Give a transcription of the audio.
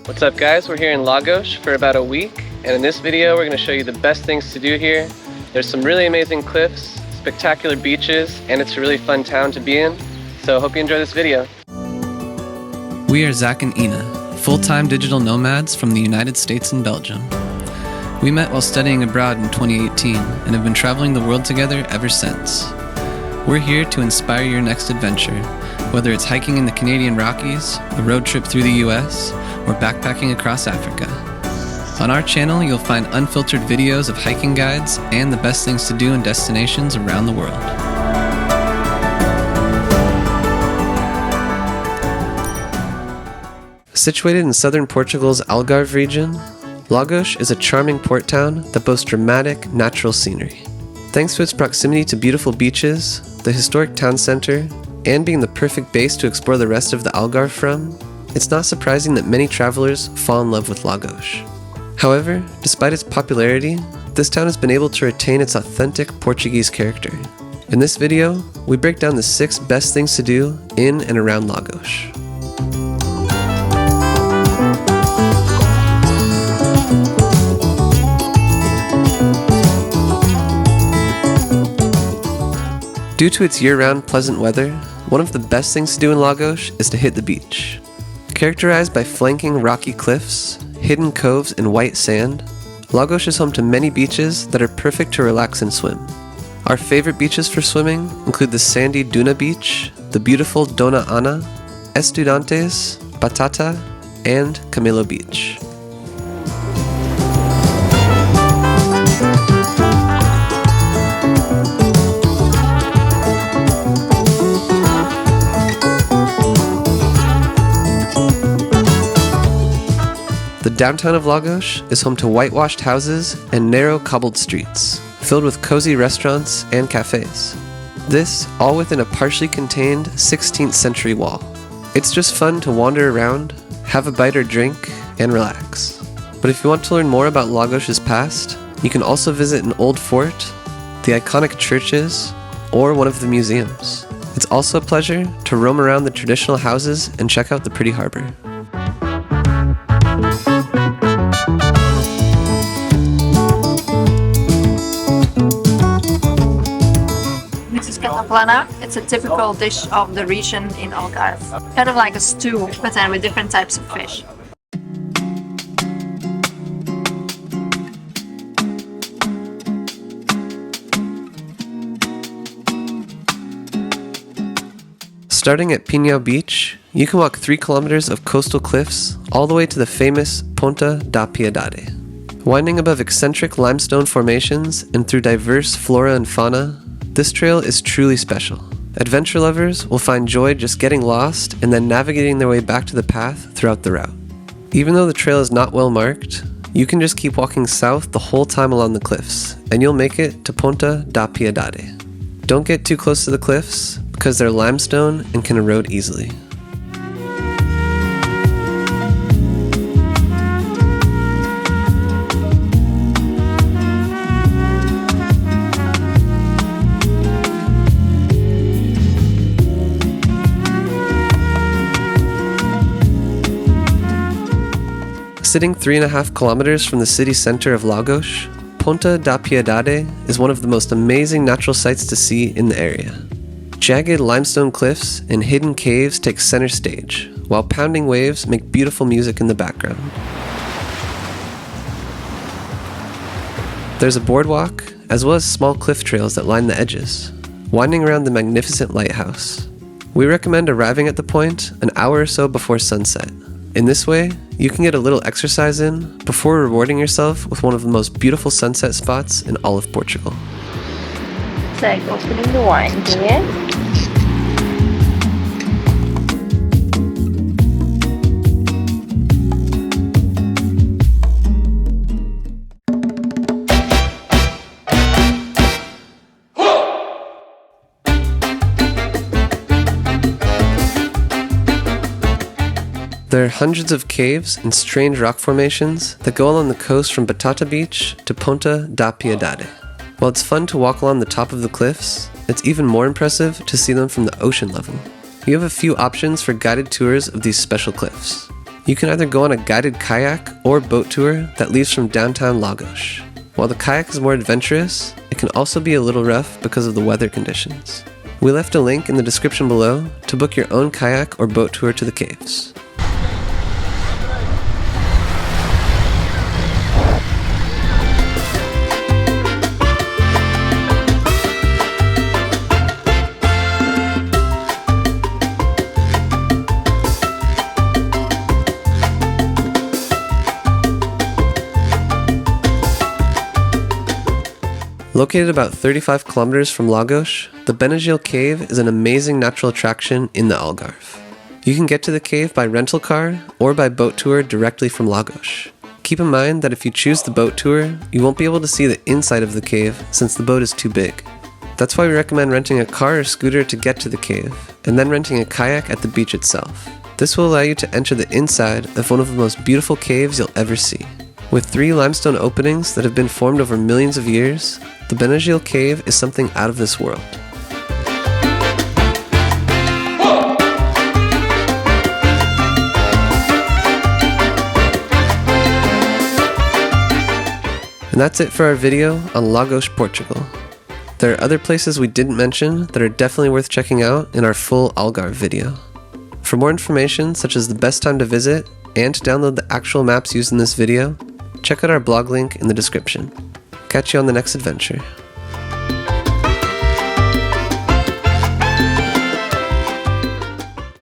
What's up guys, we're here in Lagos for about a week, and in this video we're going to show you the best things to do here. There's some really amazing cliffs, spectacular beaches, and it's a really fun town to be in, so hope you enjoy this video. We are Zach and Ina, full-time digital nomads from the United States and Belgium. We met while studying abroad in 2018 and have been traveling the world together ever since. We're here to inspire your next adventure, whether it's hiking in the Canadian Rockies, a road trip through the US, or backpacking across Africa. On our channel, you'll find unfiltered videos of hiking guides and the best things to do in destinations around the world. Situated in southern Portugal's Algarve region, Lagos is a charming port town that boasts dramatic natural scenery. Thanks to its proximity to beautiful beaches, the historic town center, and being the perfect base to explore the rest of the Algarve from, it's not surprising that many travelers fall in love with Lagos. However, despite its popularity, this town has been able to retain its authentic Portuguese character. In this video, we break down the 6 best things to do in and around Lagos. Due to its year-round pleasant weather, one of the best things to do in Lagos is to hit the beach. Characterized by flanking rocky cliffs, hidden coves, and white sand, Lagos is home to many beaches that are perfect to relax and swim. Our favorite beaches for swimming include the sandy Duna Beach, the beautiful Dona Ana, Estudantes, Batata, and Camilo Beach. The downtown of Lagos is home to whitewashed houses and narrow cobbled streets, filled with cozy restaurants and cafes. This all within a partially contained 16th century wall. It's just fun to wander around, have a bite or drink, and relax. But if you want to learn more about Lagos' past, you can also visit an old fort, the iconic churches, or one of the museums. It's also a pleasure to roam around the traditional houses and check out the pretty harbor. Plana. It's a typical dish of the region in Algarve. Kind of like a stew, but then with different types of fish. Starting at Pinhao Beach, you can walk 3 kilometers of coastal cliffs all the way to the famous Ponta da Piedade. Winding above eccentric limestone formations and through diverse flora and fauna, this trail is truly special. Adventure lovers will find joy just getting lost and then navigating their way back to the path throughout the route. Even though the trail is not well marked, you can just keep walking south the whole time along the cliffs, and you'll make it to Ponta da Piedade. Don't get too close to the cliffs, because they're limestone and can erode easily. Sitting 3.5 kilometers from the city center of Lagos, Ponta da Piedade is one of the most amazing natural sights to see in the area. Jagged limestone cliffs and hidden caves take center stage, while pounding waves make beautiful music in the background. There's a boardwalk, as well as small cliff trails that line the edges, winding around the magnificent lighthouse. We recommend arriving at the point an hour or so before sunset. In this way, you can get a little exercise in before rewarding yourself with one of the most beautiful sunset spots in all of Portugal. So, opening the wine here. There are hundreds of caves and strange rock formations that go along the coast from Batata Beach to Ponta da Piedade. While it's fun to walk along the top of the cliffs, it's even more impressive to see them from the ocean level. You have a few options for guided tours of these special cliffs. You can either go on a guided kayak or boat tour that leaves from downtown Lagos. While the kayak is more adventurous, it can also be a little rough because of the weather conditions. We left a link in the description below to book your own kayak or boat tour to the caves. Located about 35 kilometers from Lagos, the Benagil cave is an amazing natural attraction in the Algarve. You can get to the cave by rental car or by boat tour directly from Lagos. Keep in mind that if you choose the boat tour, you won't be able to see the inside of the cave since the boat is too big. That's why we recommend renting a car or scooter to get to the cave, and then renting a kayak at the beach itself. This will allow you to enter the inside of one of the most beautiful caves you'll ever see. With 3 limestone openings that have been formed over millions of years, the Benagil cave is something out of this world. And that's it for our video on Lagos, Portugal. There are other places we didn't mention that are definitely worth checking out in our full Algarve video. For more information, such as the best time to visit and to download the actual maps used in this video, check out our blog link in the description. Catch you on the next adventure.